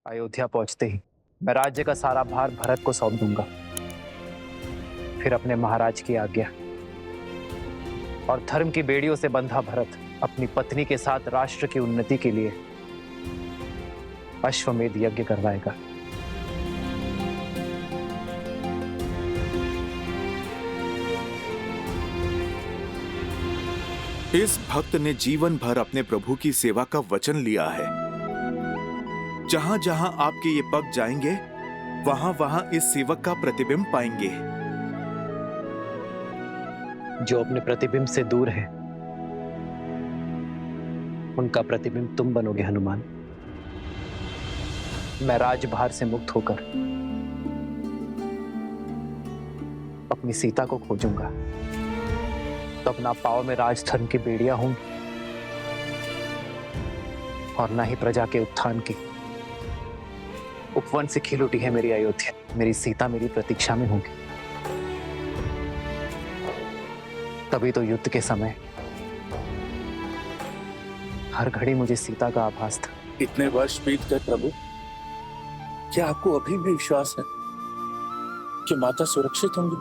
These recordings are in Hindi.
अयोध्या पहुंचते ही मैं राज्य का सारा भार भरत को सौंप दूंगा। फिर अपने महाराज की आज्ञा और धर्म की बेड़ियों से बंधा भरत अपनी पत्नी के साथ राष्ट्र की उन्नति के लिए अश्वमेध यज्ञ करवाएगा। इस भक्त ने जीवन भर अपने प्रभु की सेवा का वचन लिया है। जहां जहां आपके ये पग जाएंगे, वहां वहां इस सेवक का प्रतिबिंब पाएंगे। जो अपने प्रतिबिंब से दूर है, उनका प्रतिबिंब तुम बनोगे हनुमान। मैं राजभार से मुक्त होकर अपनी सीता को खोजूंगा, तब ना पांव में राजधर्म की बेड़ियां होंगी और ना ही प्रजा के उत्थान की। उपवन से खिल उठी है मेरी अयोध्या, मेरी सीता मेरी प्रतीक्षा में होगी। तभी तो युद्ध के समय हर घड़ी मुझे सीता का आभास था। इतने वर्ष बीत गए प्रभु, क्या आपको अभी भी विश्वास है कि माता सुरक्षित होंगी?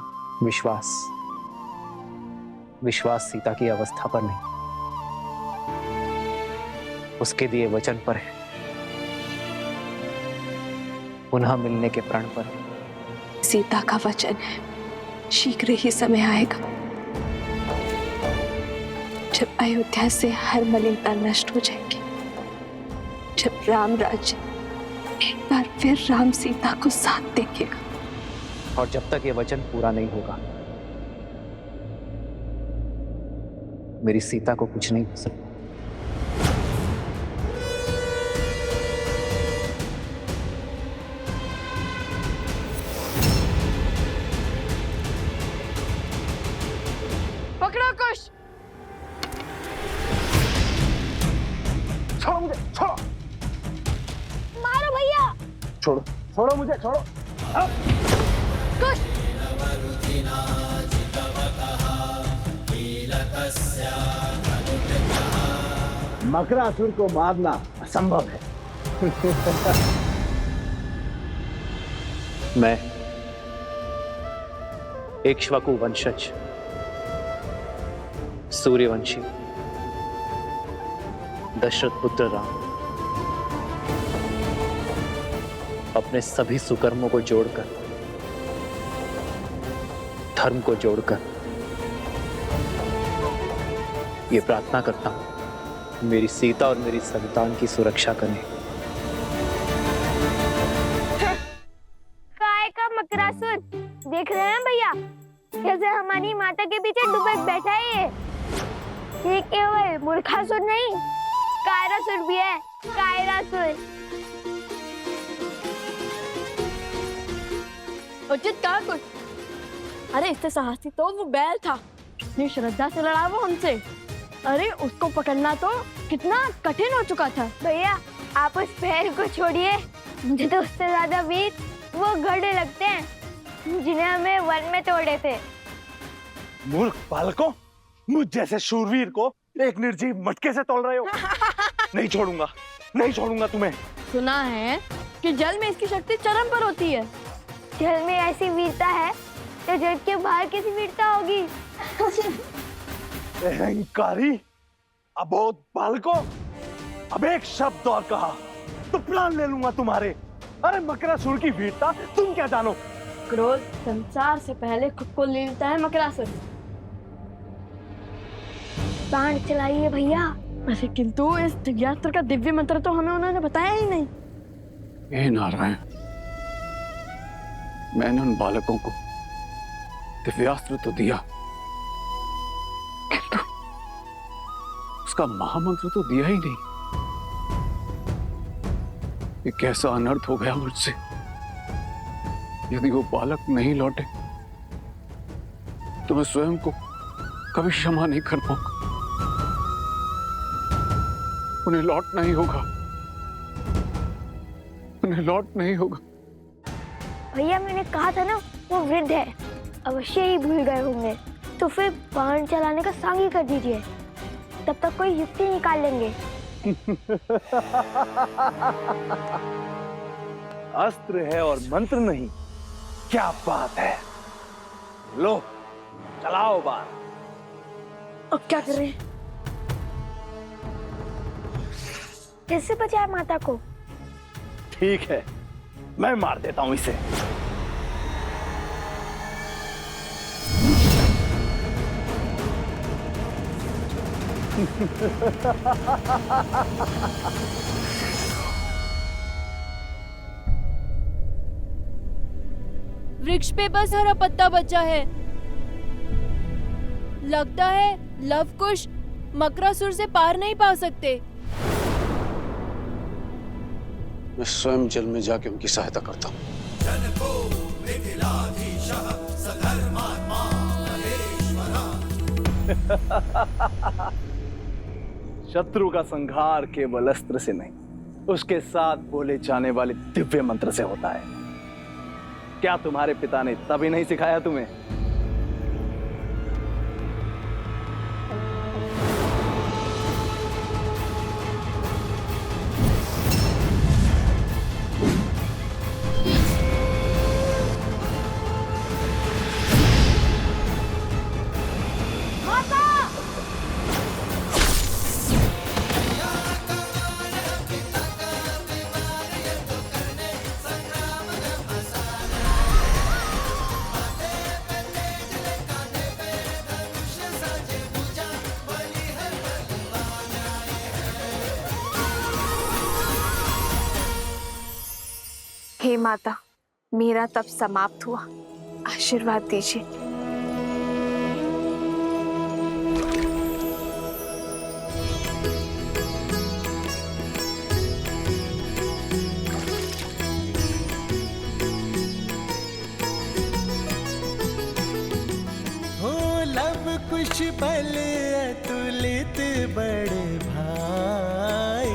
विश्वास सीता की अवस्था पर नहीं, उसके दिए वचन पर है, पुनः मिलने के प्रण पर। सीता का वचन है, शीघ्र ही समय आएगा जब अयोध्या से हर मलिनता नष्ट हो जाएगी, जब राम राज्य एक बार फिर राम सीता को साथ देखेगा। और जब तक ये वचन पूरा नहीं होगा, मेरी सीता को कुछ नहीं हो सकता। पकड़ो कुश। छोड़ो मुझे, छोड़ो। मारो भैया। छोड़ो, छोड़ो मुझे, छोड़ो। कुश। मकरासुर को मारना असंभव है। मैं इक्ष्वाकु वंशज, सूर्यवंशी, दशरथ पुत्र राम अपने सभी सुकर्मों को जोड़कर, धर्म को जोड़कर ये प्रार्थना करता हूं, मेरी सीता और मेरी संतान की सुरक्षा करें। काय का मकरासुर देख रहे हैं भैया, कैसे हमारी माता के पीछे दुबक बैठा है। ये केवल मूर्खासुर नहीं, कायरासुर भी है। कायरासुर। उचित कहा कुछ। अरे इससे साहसी तो वो बैल था, इतनी श्रद्धा से लड़ा वो हमसे। अरे उसको पकड़ना तो कितना कठिन हो चुका था। भैया आप उस बैल को छोड़िए, मुझे तो उससे ज्यादा वीर वो गधे लगते हैं जिन्हें हमें वन में तोड़े थे। मूर्ख बालकों, मुझ जैसे शूरवीर को एक निर्जीव मटके से तोड़ रहे हो। नहीं छोड़ूंगा, नहीं छोड़ूंगा तुम्हें। सुना है कि जल में इसकी शक्ति चरम पर होती है। जल में ऐसी वीरता है तो जल के बाहर कैसी वीरता होगी। अहंकारी, अबोध बालकों, अब एक शब्द और कहा तो प्राण ले लूंगा तुम्हारे। अरे मकरासुर की वीरता तुम क्या जानो? क्रोध संसार से पहले खुद को ले लेता है मकरासुर। बाण चलाइए भैया। अरे किंतु इस दिव्यास्त्र का दिव्य मंत्र तो हमें उन्होंने बताया ही नहीं। हे नारायण, मैंने उन बालकों को दिव्यास्त्र तो दिया, किंतु उसका महामंत्र तो दिया ही नहीं। ये कैसा अनर्थ हो गया मुझसे। यदि वो बालक नहीं लौटे तो मैं स्वयं को कभी क्षमा नहीं कर पाऊंगा। उन्हें लौटना ही होगा, उन्हें लौटना ही होगा। भैया मैंने कहा था ना, वो वृद्ध है, अवश्य ही भूल गए होंगे। तो फिर बाण चलाने का सांग ही कर दीजिए, तब तक कोई युक्ति निकाल लेंगे। अस्त्र है और मंत्र नहीं। क्या बात है, लो चलाओ बार। अब क्या करें? कैसे बचाए माता को? ठीक है, मैं मार देता हूं इसे। वृक्ष पे बस हरा पत्ता बचा है। लगता है लव कुश मकरासुर से पार नहीं पा सकते। मैं स्वयं जल में जाके उनकी सहायता करता हूँ। शत्रु का संहार केवल अस्त्र से नहीं, उसके साथ बोले जाने वाले दिव्य मंत्र से होता है। क्या तुम्हारे पिता ने तभी नहीं सिखाया तुम्हें? हे माता, मेरा तप समाप्त हुआ, आशीर्वाद दीजिए। हो लव कुछ बल अतुलित बड़े भाई,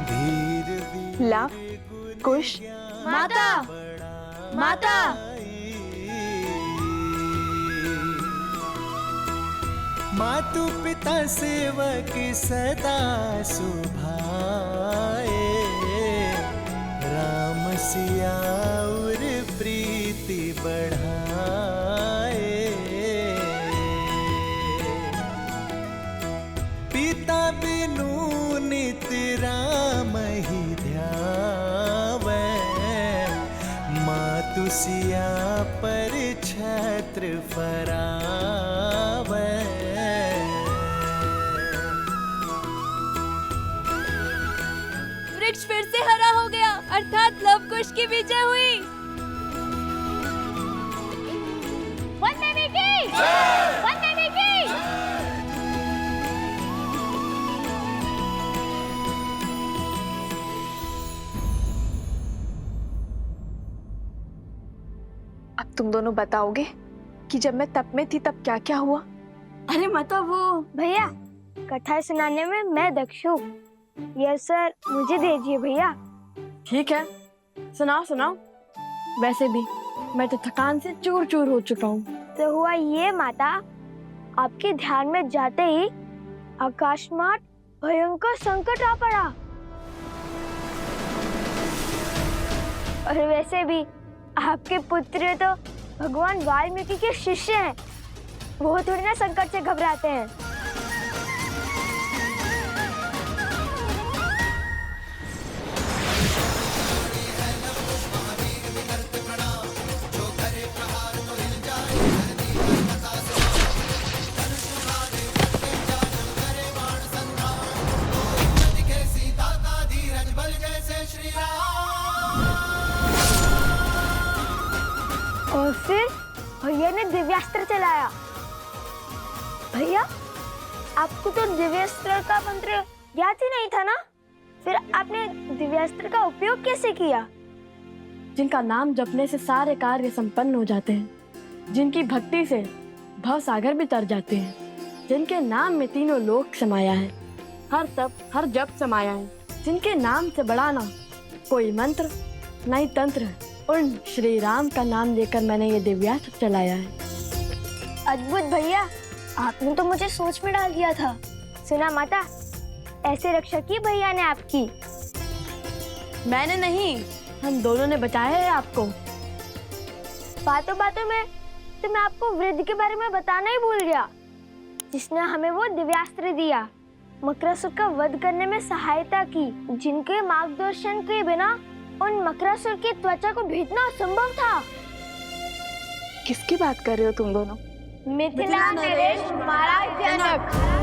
धीर लव कुश माता, माता, मातु पिता सेवक सदा सुभाए, राम सिया और प्रीति बढ़ाए। पिता बिनु नित राम ही ध्यावे, मातु सिया पर छत्र फरावे। वृक्ष फिर से हरा हो गया, अर्थात लव कुश की विजय हुई। वन देवी की, वन देवी की। अब तुम दोनों बताओगे कि जब मैं तप में थी तब क्या क्या हुआ? अरे माता वो भैया, कथा सुनाने में मैं दक्ष हूँ। ये सर मुझे दीजिए भैया। ठीक है, सुनाओ सुनाओ। वैसे भी मैं तो थकान से चूर चूर हो चुका हूँ। तो हुआ ये माता, आपके ध्यान में जाते ही आकाशमात भयंकर संकट आ पड़ा। और वैसे भी आपके पुत्र तो भगवान वाल्मीकि के शिष्य हैं, वो थोड़ी ना संकट से घबराते हैं। और फिर भैया ने दिव्यास्त्र चलाया। भैया, आपको तो दिव्यास्त्र का मंत्र याद ही नहीं था ना? फिर आपने दिव्यास्त्र का उपयोग कैसे किया? जिनका नाम जपने से सारे कार्य संपन्न हो जाते हैं, जिनकी भक्ति से भव सागर भी तर जाते हैं, जिनके नाम में तीनों लोक समाया है, हर तप हर जप समाया है, जिनके नाम से बड़ा ना कोई मंत्र न ही तंत्र, उन श्री राम का नाम लेकर मैंने ये दिव्यास्त्र चलाया है। अद्भुत भैया, आपने तो मुझे सोच में डाल दिया था। सुना माता, ऐसे रक्षा की भैया ने आपकी। मैंने नहीं, हम दोनों ने बचाया है आपको। बातों बातों में तो मैं आपको वृद्ध के बारे में बताना ही भूल गया, जिसने हमें वो दिव्यास्त्र दिया, मकरासुर का वध करने में सहायता की, जिनके मार्गदर्शन के बिना उन मकरासुर की त्वचा को भेदना असंभव था। किसकी बात कर रहे हो तुम दोनों? मिथिला नरेश महाराज जनक।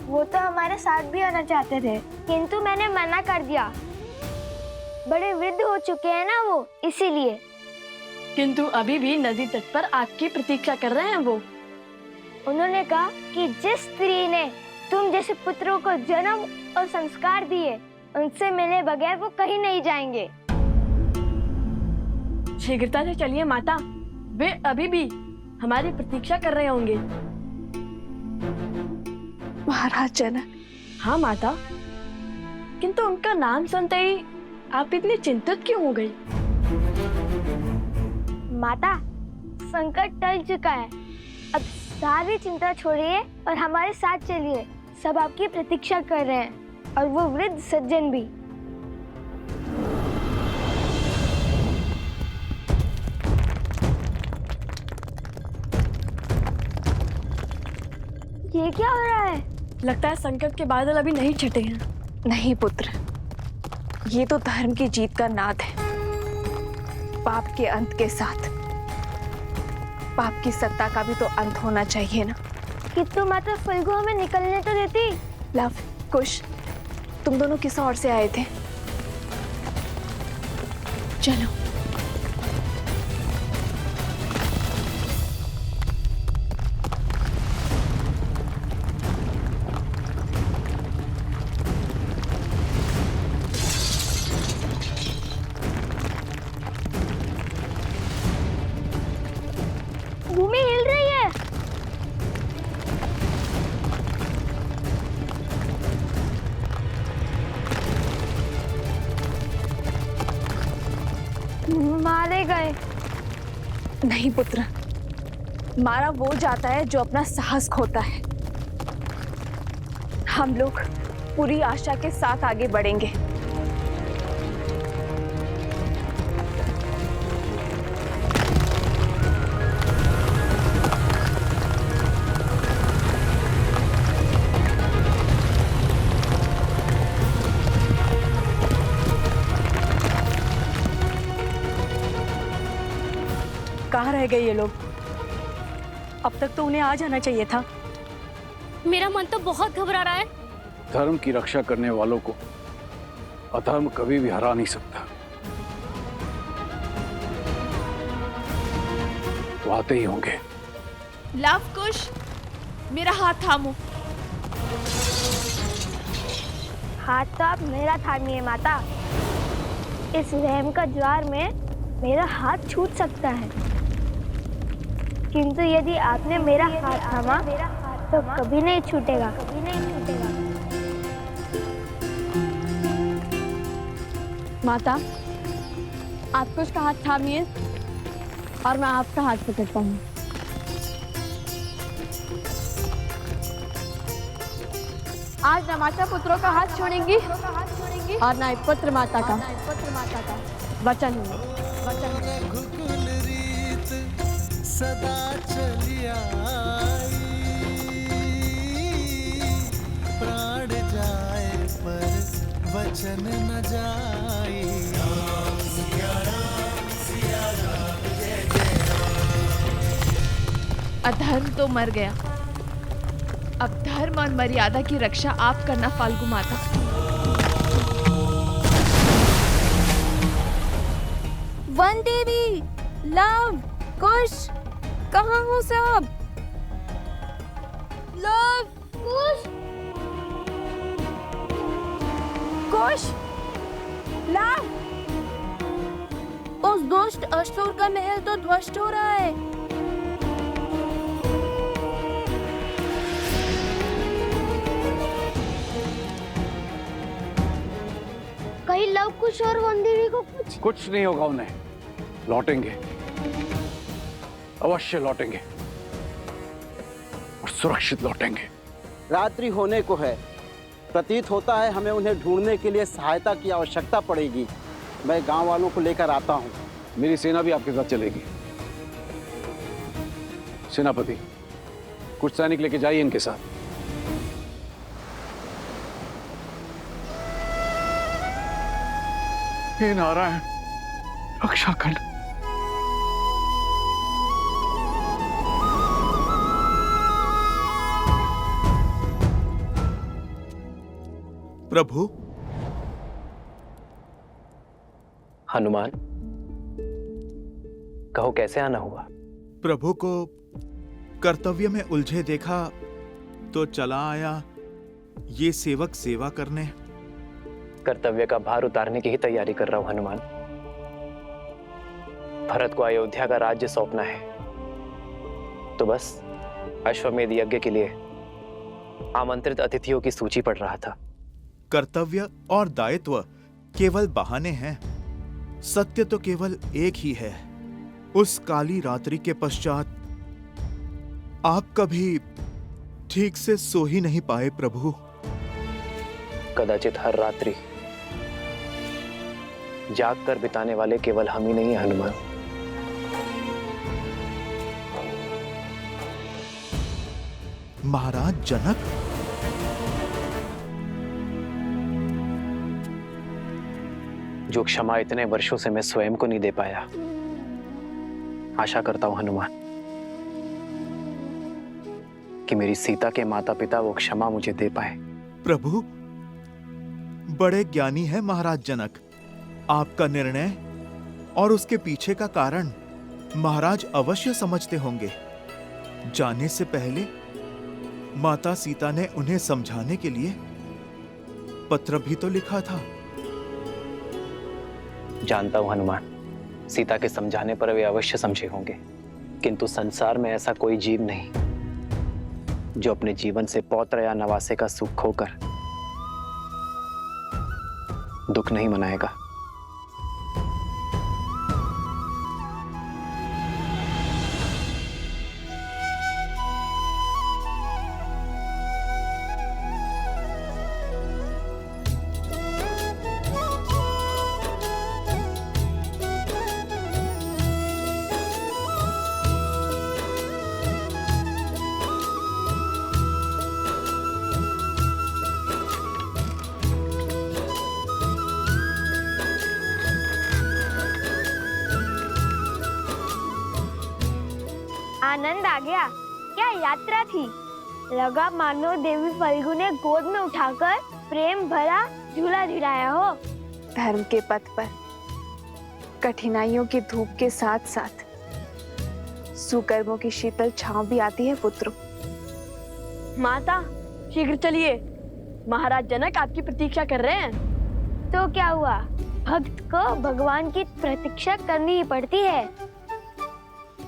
वो तो हमारे साथ भी आना चाहते थे, किंतु मैंने मना कर दिया। बड़े वृद्ध हो चुके हैं ना वो, इसीलिए। किंतु अभी भी नदी तट पर आपकी प्रतीक्षा कर रहे हैं वो। उन्होंने कहा कि जिस स्त्री ने तुम जैसे पुत्रों को जन्म और संस्कार दिए, उनसे मिले बगैर वो कहीं नहीं जाएंगे। शीघ्रता से चलिए माता, वे अभी भी हमारी प्रतीक्षा कर रहे होंगे। महाराज जनक। हाँ माता, किंतु उनका नाम सुनते ही आप इतनी चिंतित क्यों हो गई? माता, संकट टल चुका है, अब सारी चिंता छोड़िए और हमारे साथ चलिए। सब आपकी प्रतीक्षा कर रहे हैं, और वो वृद्ध सज्जन भी। ये क्या हो रहा है? लगता है संकट के बादल अभी नहीं छटे हैं। नहीं पुत्र, ये तो धर्म की जीत का नाद है। पाप के अंत के साथ पाप की सत्ता का भी तो अंत होना चाहिए ना। किंतु माता फल्गु हमें निकलने तो देती। लव, कुश, तुम दोनों किस ओर से आए थे? चलो। भूमि हिल रही है। मारे गए। नहीं पुत्र, मारा वो जाता है जो अपना साहस खोता है। हम लोग पूरी आशा के साथ आगे बढ़ेंगे। कहाँ रह गए ये लोग? अब तक तो उन्हें आ जाना चाहिए था। मेरा मन तो बहुत घबरा रहा है। धर्म की रक्षा करने वालों को अधर्म कभी भी हरा नहीं सकता। तो आते ही होंगे। लव कुश, मेरा हाथ थामो। हाथ तो आप मेरा थामिए माता। इस रहम का ज्वार में मेरा हाथ छूट सकता है, किंतु यदि आपने मेरा हाथ थामा तो कभी नहीं छूटेगा। माता, आप कुछ का हाथ थामिए और मैं आपका हाथ पकड़ता हूँ। आज न माता पुत्रों का हाथ छोड़ेंगी और न पुत्र माता का वचन है। रघुकुल रीत सदा चली आई, प्राण जाए पर वचन न जाई। अधर्म तो मर गया, अब धर्म और मर्यादा की रक्षा आप करना फाल्गु माता। वन देवी, लव, कुश, कहाँ हो सब? लव, कुश, कुश, लव। उस दुष्ट असुर का महल तो ध्वस्त हो रहा है। कहीं लव कुश और वंदेवी को कुछ कुछ नहीं होगा, उन्हें लौटेंगे। अवश्य लौटेंगे और सुरक्षित लौटेंगे। रात्रि होने को है, प्रतीत होता है हमें उन्हें ढूंढने के लिए सहायता की आवश्यकता पड़ेगी। मैं गांव वालों को लेकर आता हूं। मेरी सेना भी आपके साथ चलेगी। सेनापति, कुछ सैनिक लेके जाइए इनके साथ। हे नारायण, रक्षा कर। प्रभु, हनुमान, कहो कैसे आना हुआ? प्रभु को कर्तव्य में उलझे देखा तो चला आया ये सेवक सेवा करने। कर्तव्य का भार उतारने की ही तैयारी कर रहा हूं हनुमान। भरत को अयोध्या का राज्य सौंपना है, तो बस अश्वमेध यज्ञ के लिए आमंत्रित अतिथियों की सूची पढ़ रहा था। कर्तव्य और दायित्व केवल बहाने हैं, सत्य तो केवल एक ही है। उस काली रात्रि के पश्चात आप कभी ठीक से सो ही नहीं पाए प्रभु। कदाचित हर रात्रि जाग कर बिताने वाले केवल हम ही नहीं हैं हनुमान। महाराज जनक, जो क्षमा इतने वर्षों से मैं स्वयं को नहीं दे पाया, आशा करता हूं हनुमान कि मेरी सीता के माता पिता वो क्षमा मुझे दे पाए। प्रभु, बड़े ज्ञानी है महाराज जनक। आपका निर्णय और उसके पीछे का कारण महाराज अवश्य समझते होंगे। जाने से पहले माता सीता ने उन्हें समझाने के लिए पत्र भी तो लिखा था। जानता हूं हनुमान, सीता के समझाने पर वे अवश्य समझे होंगे, किंतु संसार में ऐसा कोई जीव नहीं जो अपने जीवन से पौत्र या नवासे का सुख खोकर दुख नहीं मनाएगा। आनंद आ गया। क्या यात्रा थी। लगा मानो देवी फल्गु ने गोद में उठाकर प्रेम भरा झूला झुलाया हो। धर्म के पथ पर कठिनाइयों की धूप के साथ साथ सुकर्मों की शीतल छांव भी आती है पुत्रों। माता, शीघ्र चलिए, महाराज जनक आपकी प्रतीक्षा कर रहे हैं। तो क्या हुआ, भक्त को भगवान की प्रतीक्षा करनी ही पड़ती है।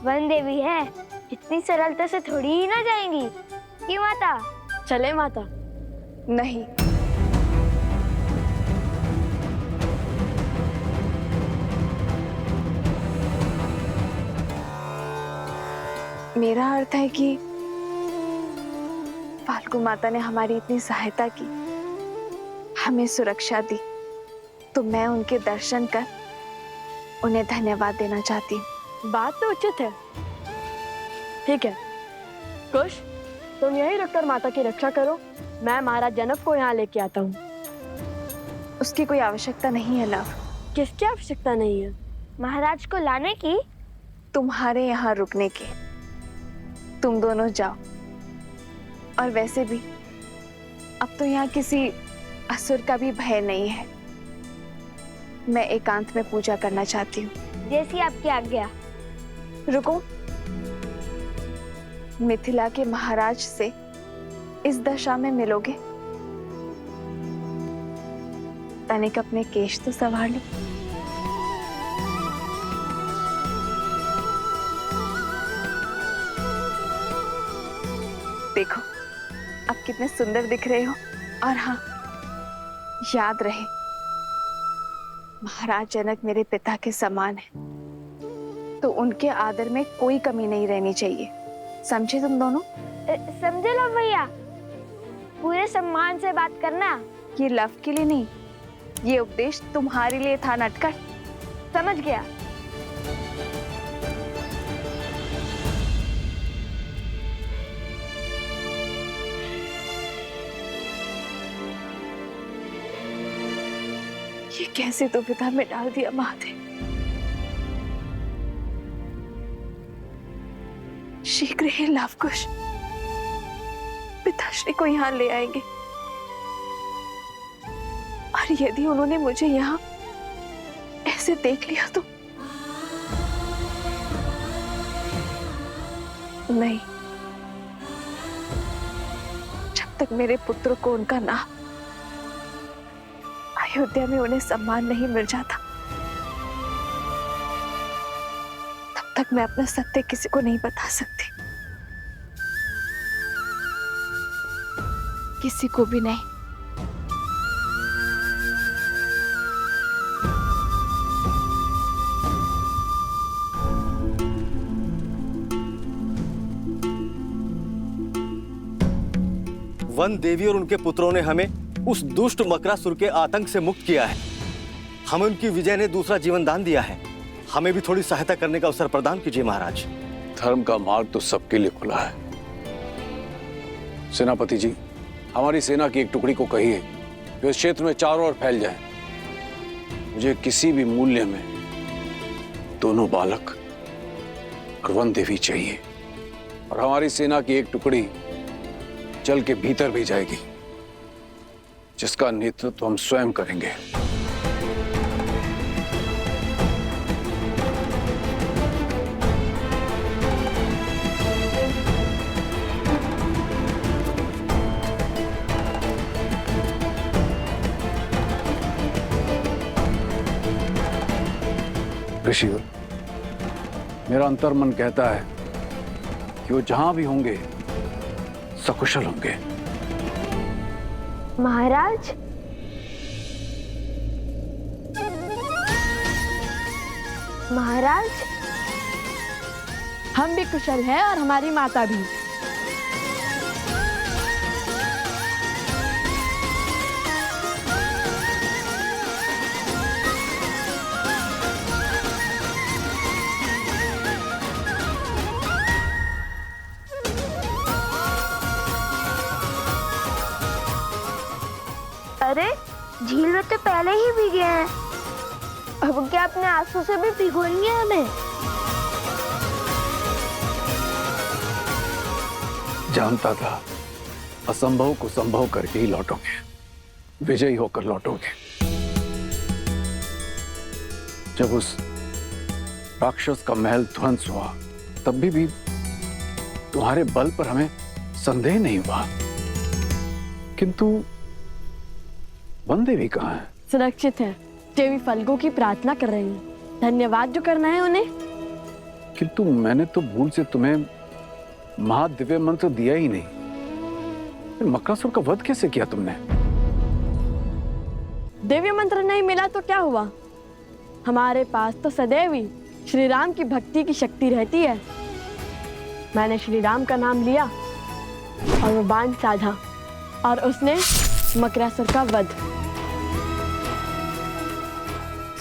वन देवी है, इतनी सरलता से थोड़ी ही ना जाएंगी। क्यों माता? चले माता। नहीं, मेरा अर्थ है कि फाल्गु माता ने हमारी इतनी सहायता की, हमें सुरक्षा दी, तो मैं उनके दर्शन कर उन्हें धन्यवाद देना चाहती हूँ। बात तो उचित है। ठीक है कुश, तुम यहीं रुककर माता की रक्षा करो, मैं महाराज जनक को यहाँ लेके आता हूँ। उसकी कोई आवश्यकता नहीं है लव। किसकी आवश्यकता नहीं है? महाराज को लाने की? तुम्हारे यहाँ रुकने की। तुम दोनों जाओ। और वैसे भी अब तो यहाँ किसी असुर का भी भय नहीं है। मैं एकांत में पूजा करना चाहती हूँ। जैसी आपकी आज्ञा। रुको, मिथिला के महाराज से इस दशा में मिलोगे? तनिक अपने केश तो संभाल लो। देखो अब कितने सुंदर दिख रहे हो। और हाँ, याद रहे महाराज जनक मेरे पिता के समान है, तो उनके आदर में कोई कमी नहीं रहनी चाहिए। समझे तुम दोनों? समझे लो भैया, पूरे सम्मान से बात करना। ये लव के लिए नहीं, ये उपदेश तुम्हारे लिए था नटखट। समझ गया। ये कैसे दुविधा में डाल दिया महादेव। शीघ्र ही लवकुश पिताश्री को यहाँ ले आएंगे, और यदि उन्होंने मुझे यहाँ ऐसे देख लिया तो नहीं। जब तक मेरे पुत्र को उनका नाम अयोध्या में उन्हें सम्मान नहीं मिल जाता, तब तक मैं अपना सत्य किसी को नहीं बता सकती। किसी को भी नहीं। वन देवी और उनके पुत्रों ने हमें उस दुष्ट मकरासुर के आतंक से मुक्त किया है। हमें उनकी विजय ने दूसरा जीवन दान दिया है। हमें भी थोड़ी सहायता करने का अवसर प्रदान कीजिए महाराज। धर्म का मार्ग तो सबके लिए खुला है। सेनापति जी, हमारी सेना की एक टुकड़ी को कहिए कि इस क्षेत्र में चारों ओर फैल जाए। मुझे किसी भी मूल्य में दोनों बालक और वन देवी चाहिए, और हमारी सेना की एक टुकड़ी जल के भीतर भी जाएगी, जिसका नेतृत्व हम स्वयं करेंगे। ऋषि, मेरा अंतर्मन कहता है कि वो जहां भी होंगे सकुशल होंगे। महाराज, महाराज, हम भी कुशल हैं और हमारी माता भी। अरे, झील में तो पहले ही भीगे हैं, अब क्या अपने आंसू से भी भिगोएंगे हमें? जानता था असंभव को संभव करके ही लौटोगे, विजयी होकर लौटोगे। जब उस राक्षस का महल ध्वंस हुआ, तब भी तुम्हारे बल पर हमें संदेह नहीं हुआ, किंतु वन देवी कहाँ है? सुरक्षित है। देवी फल्गु की प्रार्थना कर रही हैं। धन्यवाद जो करना है उन्हें। किंतु मैंने तो भूल से तुम्हें महादिव्य मंत्र दिया ही नहीं। फिर मकरासुर का वध कैसे किया तुमने? दिव्य मंत्र नहीं मिला तो क्या हुआ? हमारे पास तो सदैव ही श्री राम की भक्ति की शक्ति रहती है। मैंने श्री राम का नाम लिया और वो बाण साधा, और उसने मकरासुर का वध।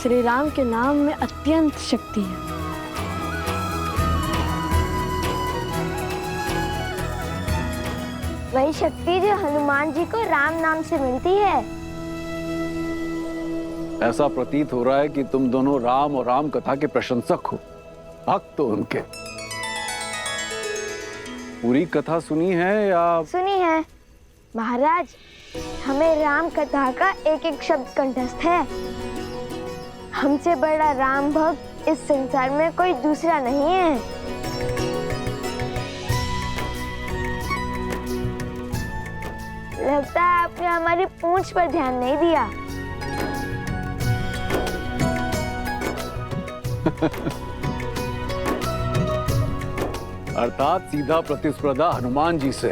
श्री राम के नाम में अत्यंत शक्ति है। वही शक्ति जो हनुमान जी को राम नाम से मिलती है। ऐसा प्रतीत हो रहा है कि तुम दोनों राम और राम कथा के प्रशंसक हो, भक्त हो उनके। पूरी कथा सुनी है या? सुनी है महाराज, हमें राम कथा का एक एक शब्द कंठस्थ है। हमसे बड़ा राम भक्त इस संसार में कोई दूसरा नहीं है। लगता है आपने हमारी पूंछ पर ध्यान नहीं दिया। अर्थात सीधा प्रतिस्पर्धा हनुमान जी से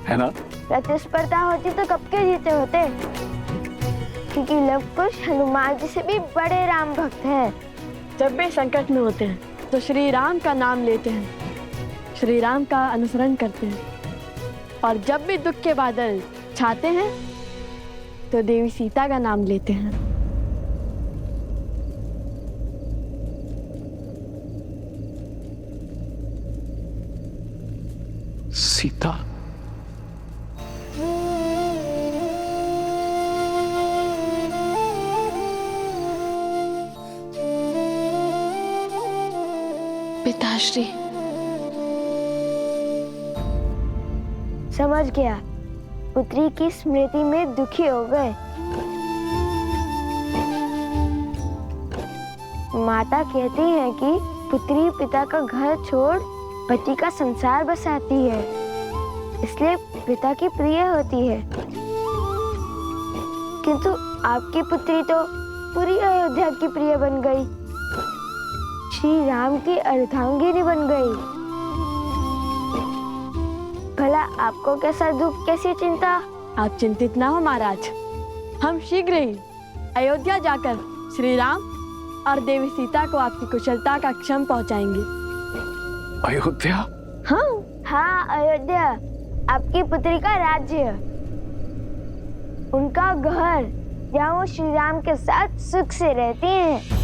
है ना? प्रतिस्पर्धा होती तो कब के जीते होते, क्योंकि लव कुश हनुमान जी से भी बड़े राम भक्त हैं। जब भी संकट में होते हैं तो श्री राम का नाम लेते हैं, श्री राम का अनुसरण करते हैं, और जब भी दुख के बादल छाते हैं तो देवी सीता का नाम लेते हैं। सीता, पिताश्री, समझ गया, पुत्री की स्मृति में दुखी हो गए। माता कहती है कि पुत्री पिता का घर छोड़ पति का संसार बसाती है, इसलिए पिता की प्रिय होती है। किंतु आपकी पुत्री तो पूरी अयोध्या की प्रिय बन गई, श्री राम की अर्धांगिनी बन गई। भला आपको कैसा दुख, कैसी चिंता? आप चिंतित ना हो महाराज, हम शीघ्र ही अयोध्या जाकर श्री राम और देवी सीता को आपकी कुशलता का क्षम पहुंचाएंगे। अयोध्या? हाँ, अयोध्या, आपकी पुत्री का राज्य, उनका घर, जहाँ वो श्री राम के साथ सुख से रहती हैं।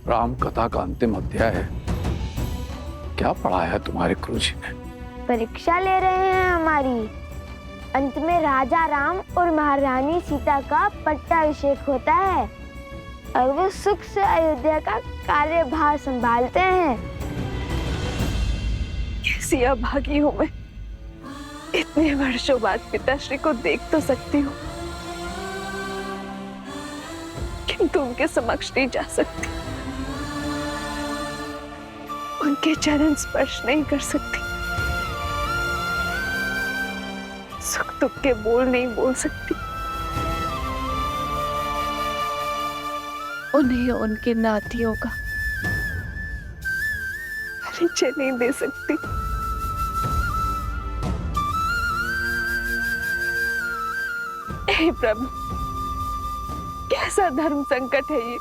राम कथा का अंतिम अध्याय है। क्या पढ़ाया है तुम्हारे गुरुजी ने? परीक्षा ले रहे हैं हमारी। अंत में राजा राम और महारानी सीता का पट्टाभिषेक होता है और वो सुख से अयोध्या का कार्यभार संभालते हैं। कैसी अभागी हूँ मैं, इतने वर्षों बाद पिताश्री को देख तो सकती हूँ, किंतु उनके समक्ष नहीं जा सकती, उनके चरण स्पर्श नहीं कर सकती, सुख दुख के बोल नहीं बोल सकती, उन्हें उनके नातियों का परिचय नहीं दे सकती। हे प्रभु, कैसा धर्म संकट है ये।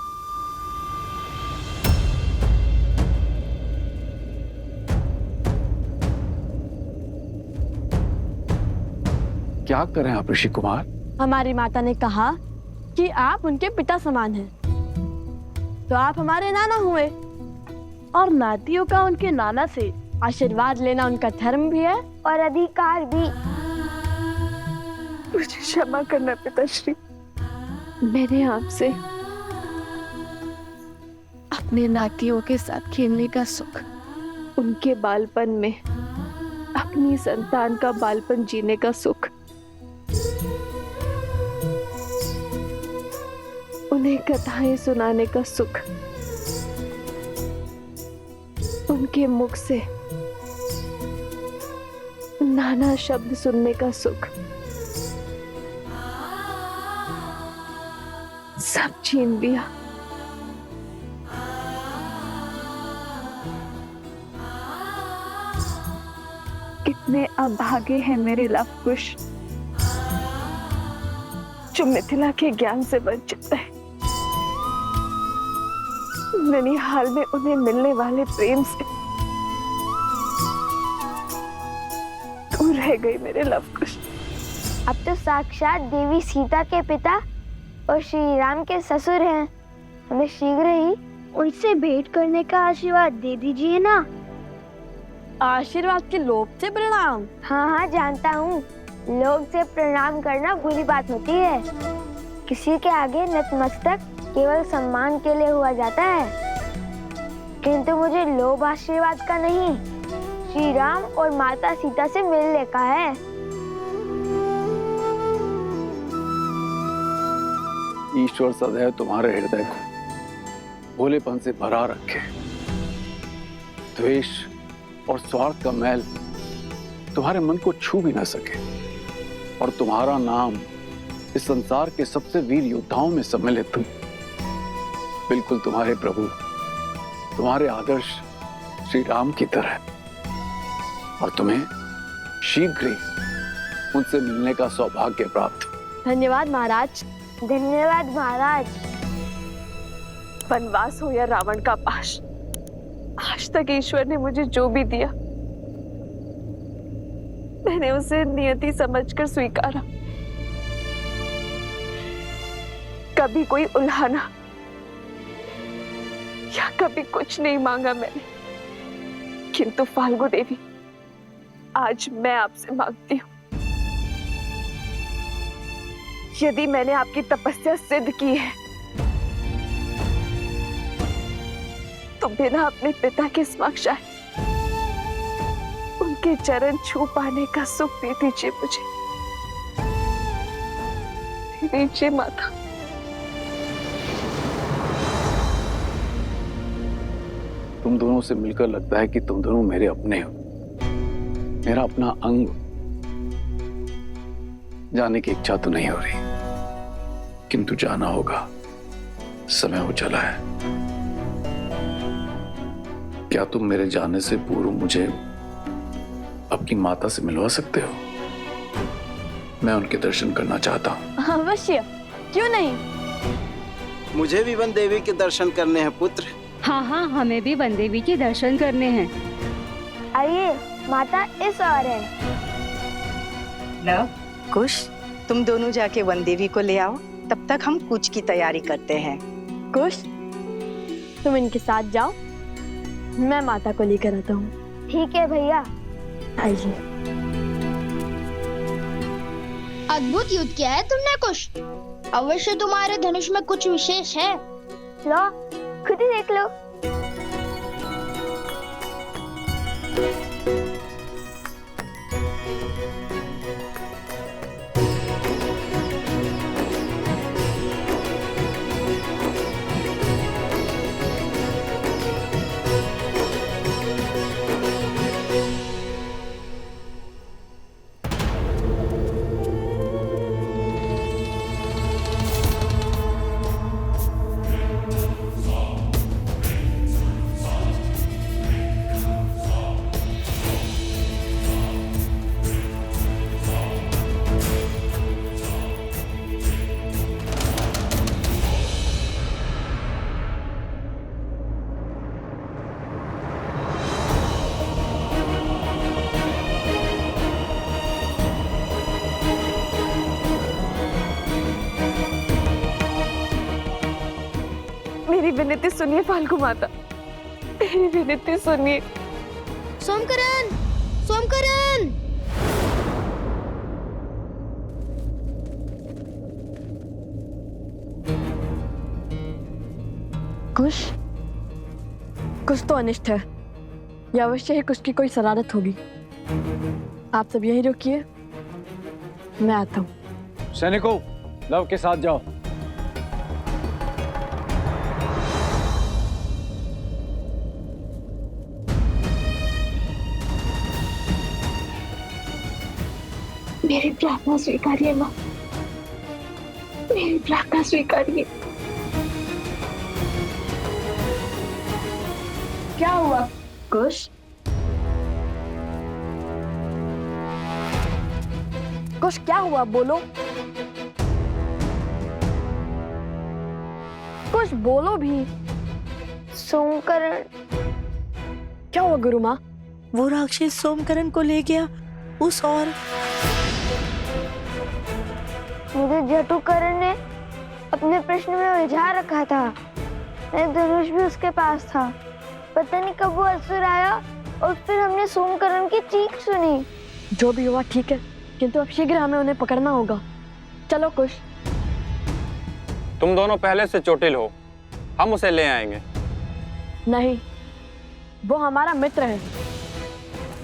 क्या करें आप ऋषि कुमार? हमारी माता ने कहा कि आप उनके पिता समान हैं, तो आप हमारे नाना हुए, और नातियों का उनके नाना से आशीर्वाद लेना उनका धर्म भी है और अधिकार भी। मुझे क्षमा करना पिताश्री, मैंने आपसे अपने नातियों के साथ खेलने का सुख, उनके बालपन में अपनी संतान का बालपन जीने का सुख, उन्हें कथाएं सुनाने का सुख, उनके मुख से नाना शब्द सुनने का सुख सब छीन लिया। कितने अभागे हैं मेरे लवकुश, जो मिथिला के ज्ञान से वंचित है। ननिहाल में उन्हें मिलने वाले प्रेम से दूर रह गए मेरे लवकुश। अब तो साक्षात देवी सीता के पिता और श्री राम के ससुर हैं। हमें शीघ्र ही उनसे भेंट करने का आशीर्वाद दे दीजिए ना। आशीर्वाद के लोभ से प्रणाम? हाँ हाँ, जानता हूँ, लोग से प्रणाम करना बुरी बात होती है। किसी के आगे नतमस्तक केवल सम्मान के लिए हुआ जाता है, किंतु मुझे लोभ आशीर्वाद का नहीं, श्री राम और माता सीता से मिलने का है। ईश्वर सदैव तुम्हारे हृदय को भोलेपन से भरा रखे। द्वेष और स्वार्थ का मैल तुम्हारे मन को छू भी ना सके, और तुम्हारा नाम इस संसार के सबसे वीर योद्धाओं में सम्मिलित हो। बिल्कुल तुम्हारे प्रभु, तुम्हारे आदर्श श्री राम की तरह। और तुम्हें शीघ्र ही मुझसे मिलने का सौभाग्य प्राप्त हो। धन्यवाद महाराज। धन्यवाद महाराज। वनवास हो या रावण का पाश, आज तक ईश्वर ने मुझे जो भी दिया मैंने उसे नियति समझकर स्वीकारा। कभी कोई उल्हाना या कभी कुछ नहीं मांगा मैंने, किंतु फाल्गु देवी आज मैं आपसे मांगती हूँ, यदि मैंने आपकी तपस्या सिद्ध की है तो बिना अपने पिता के समक्ष आए उनके चरण छू पाने का सुख दे दीजिए मुझे। दे दीजिए माता। तुम दोनों से मिलकर लगता है कि तुम दोनों मेरे अपने हो, मेरा अपना अंग। जाने की इच्छा तो नहीं हो रही, किंतु जाना होगा, समय हो चला है। क्या तुम मेरे जाने से पूर्व मुझे अपनी माता से मिलवा सकते हो? मैं उनके दर्शन करना चाहता हूँ। अवश्य, क्यों नहीं। मुझे भी वन देवी के दर्शन करने हैं पुत्र। हाँ हाँ, हमें भी वन देवी के दर्शन करने हैं। आइए, माता इस ओर है। लव, कुश, तुम दोनों जाके वन देवी को ले आओ, तब तक हम कूच की तैयारी करते हैं। कुश, तुम इनके साथ जाओ, मैं माता को लेकर आता हूँ। ठीक है भैया। आइए। अद्भुत युद्ध किया है तुमने कुश। अवश्य तुम्हारे धनुष में कुछ विशेष है। लो, खुद ही देख लो। मेरी विनती सुनिए फाल्गु माता, मेरी विनती सुनिए। सोमकरण, सोमकरण। कुश, कुछ तो अनिष्ट है। या अवश्य ही कुछ की कोई शरारत होगी। आप सब यहीं रुकिए, मैं आता हूँ। सैनिकों, लव के साथ जाओ। मेरी प्रार्थना स्वीकारिए माँ, मेरी प्रार्थना स्वीकारिए। क्या हुआ कुश? कुश क्या हुआ, बोलो। कुछ बोलो भी। सोमकरण। क्या हुआ गुरु माँ? वो राक्षस सोमकरण को ले गया उस और मुझे जटुकरण ने अपने प्रश्न में उलझा रखा था। मेरा धनुष भी उसके पास था। पता नहीं कब वो असुर आया और फिर हमने सोमकरण की चीख सुनी। जो भी हुआ ठीक है, किंतु अब शीघ्र हमें उन्हें पकड़ना होगा। चलो कुश। तुम दोनों पहले से चोटिल हो, हम उसे ले आएंगे। नहीं, वो हमारा मित्र है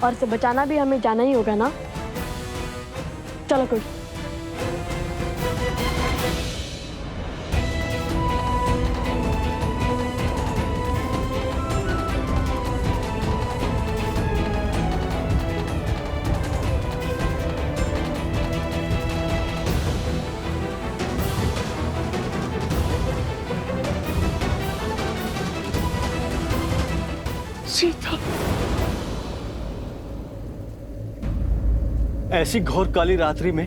और उसे बचाना भी हमें जाना ही होगा ना। चलो कुश। सीता, ऐसी घोर काली रात्रि में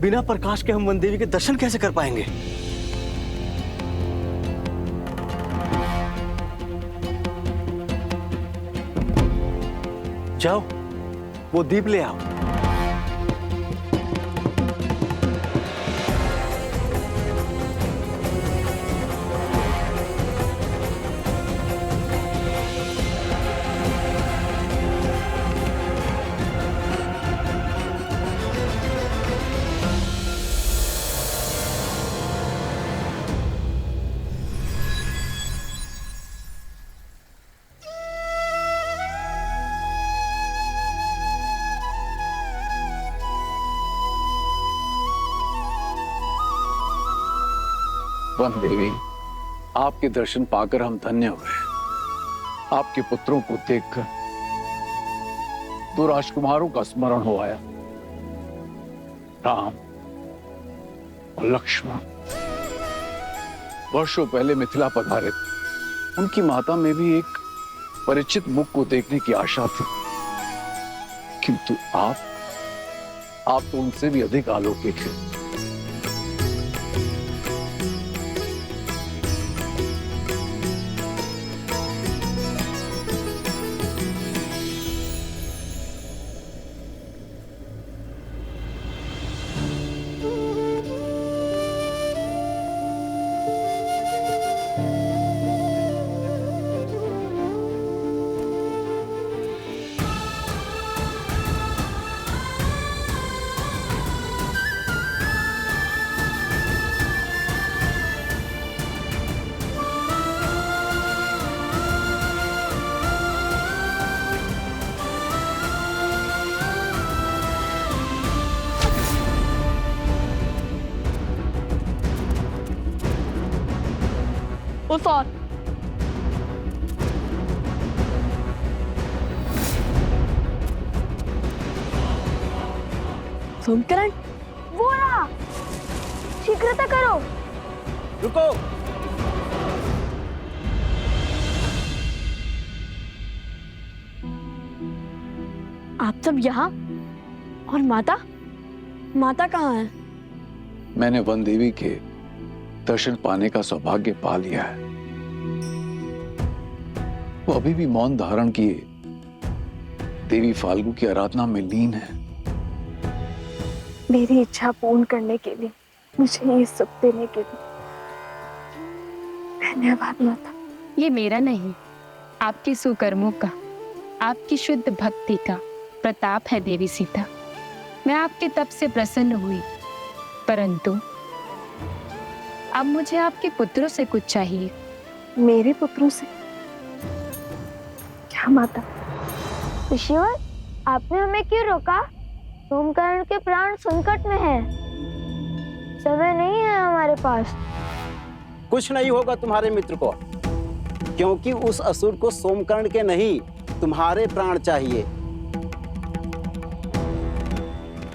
बिना प्रकाश के हम वन देवी के दर्शन कैसे कर पाएंगे? जाओ, वो दीप ले आओ। वन देवी, आपके दर्शन पाकर हम धन्य हुए। आपके पुत्रों को देखकर दो राजकुमारों का स्मरण हो आया, राम और लक्ष्मण। वर्षों पहले मिथिला पधारे थे। उनकी माता में भी एक परिचित मुख को देखने की आशा थी, किंतु आप तो उनसे भी अधिक अलौकिक हैं। उस और सोमकरण, वो रहा, शीघ्रता करो। रुको। आप सब यहाँ? और माता? माता कहाँ है? मैंने वन देवी के दर्शन पाने का सौभाग्य पा लिया है। वो अभी भी मौन धारण किए देवी फाल्गु की आराधना में लीन है। मेरी इच्छा पूर्ण करने के लिए, मुझे ये सुख देने के लिए धन्यवाद माता। ये मेरा नहीं, आपके सुकर्मों का, आपकी शुद्ध भक्ति का प्रताप है देवी सीता। मैं आपके तप से प्रसन्न हुई, परंतु अब मुझे आपके पुत्रों से कुछ चाहिए। मेरे पुत्रों से? क्या माता? ऋषिवर, आपने हमें क्यों रोका? सोमकर्ण के प्राण संकट में हैं। समय नहीं है हमारे पास। कुछ नहीं होगा तुम्हारे मित्र को, क्योंकि उस असुर को सोमकर्ण के नहीं, तुम्हारे प्राण चाहिए।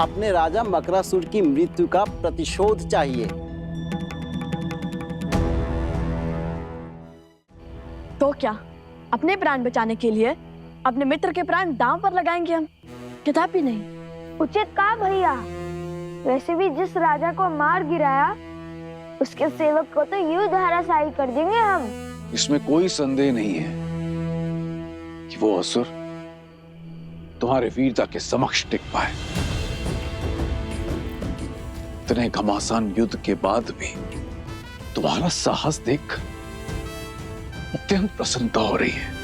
अपने राजा मकरासुर की मृत्यु का प्रतिशोध चाहिए। तो क्या अपने प्राण बचाने के लिए अपने मित्र के प्राण दांव पर लगाएंगे हम? कदापि नहीं। उचित कहा भैया। वैसे भी जिस राजा को मार गिराया, उसके सेवक को तो यूं धराशायी कर देंगे हम। इसमें कोई संदेह नहीं है कि वो असुर तुम्हारे वीरता के समक्ष टिक पाए। इतने घमासान युद्ध के बाद भी तुम्हारा साहस देख अत्यंत प्रसन्नता हो रही है।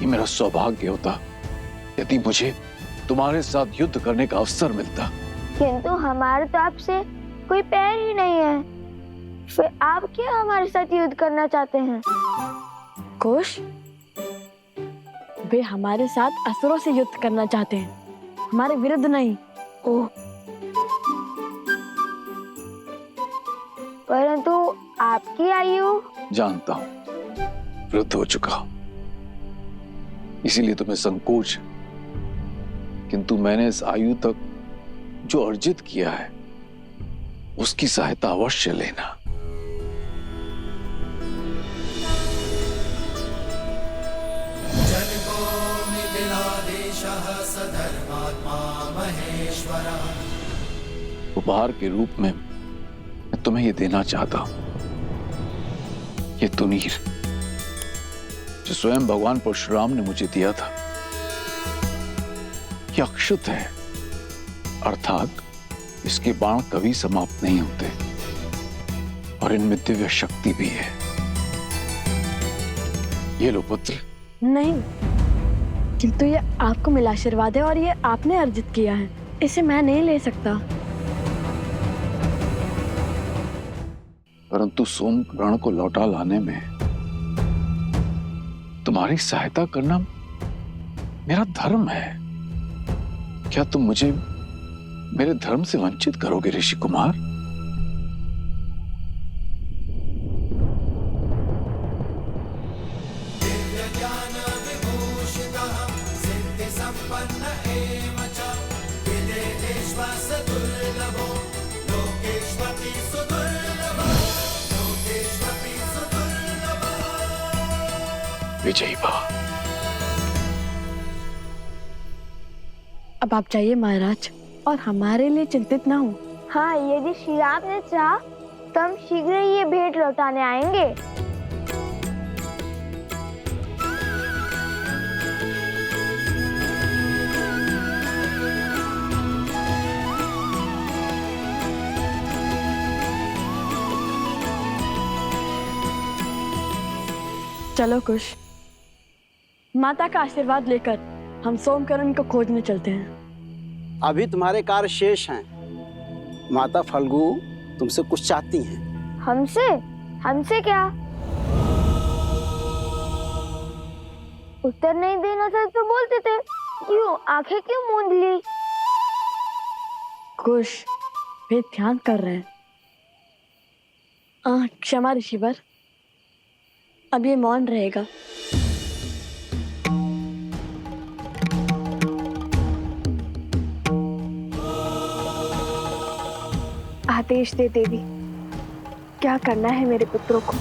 ये मेरा सौभाग्य होता यदि मुझे तुम्हारे साथ युद्ध करने का अवसर मिलता, किंतु हमारे तो आपसे कोई पैर ही नहीं है। फिर आप क्या हमारे साथ युद्ध करना चाहते हैं? कुश, वे हमारे साथ असुरों से युद्ध करना चाहते हैं, हमारे विरुद्ध नहीं। ओह, परंतु आपकी आयु? जानता हूं, वृद्ध हो चुका हूं, इसीलिए तुम्हें संकोच है। किंतु मैंने इस आयु तक जो अर्जित किया है, उसकी सहायता अवश्य लेना। जनको मिथिलादेशः सधर्मात्मा महेश्वरः उपहार के रूप में मैं तुम्हें ये देना चाहता हूं। ये तुनीर जो स्वयं भगवान परशुराम ने मुझे दिया था, ये अक्षुत है, अर्थात इसके बाण कभी समाप्त नहीं होते और इनमें दिव्य शक्ति भी है। ये लो पुत्र। नहीं, किंतु ये आपको मिला आशीर्वाद है और ये आपने अर्जित किया है, इसे मैं नहीं ले सकता। परंतु सोमकर्ण को लौटा लाने में तुम्हारी सहायता करना मेरा धर्म है। क्या तुम मुझे मेरे धर्म से वंचित करोगे ऋषि कुमार? विजयी भव। अब आप जाइए महाराज और हमारे लिए चिंतित ना हो। हाँ, यदि श्री राम ने चाहा तो हम शीघ्र ही ये भेंट लौटाने आएंगे। चलो कुश, माता का आशीर्वाद लेकर हम सोमकर्ण को खोजने चलते हैं। अभी तुम्हारे कार्य शेष हैं। माता फल्गु तुमसे कुछ चाहती हैं। हमसे? हमसे क्या? उत्तर नहीं देना था तो बोलते थे, क्यों आंखें क्यों मूंद ली? कुश, वे ध्यान कर रहे हैं। क्षमा ऋषिवर, अब ये मौन रहेगा। आदेश दे देवी, क्या करना है मेरे पुत्रों को?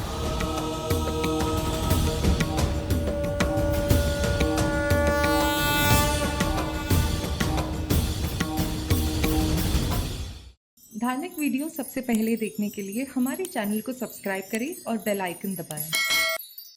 धार्मिक वीडियो सबसे पहले देखने के लिए हमारे चैनल को सब्सक्राइब करें और बेल आइकन दबाएं।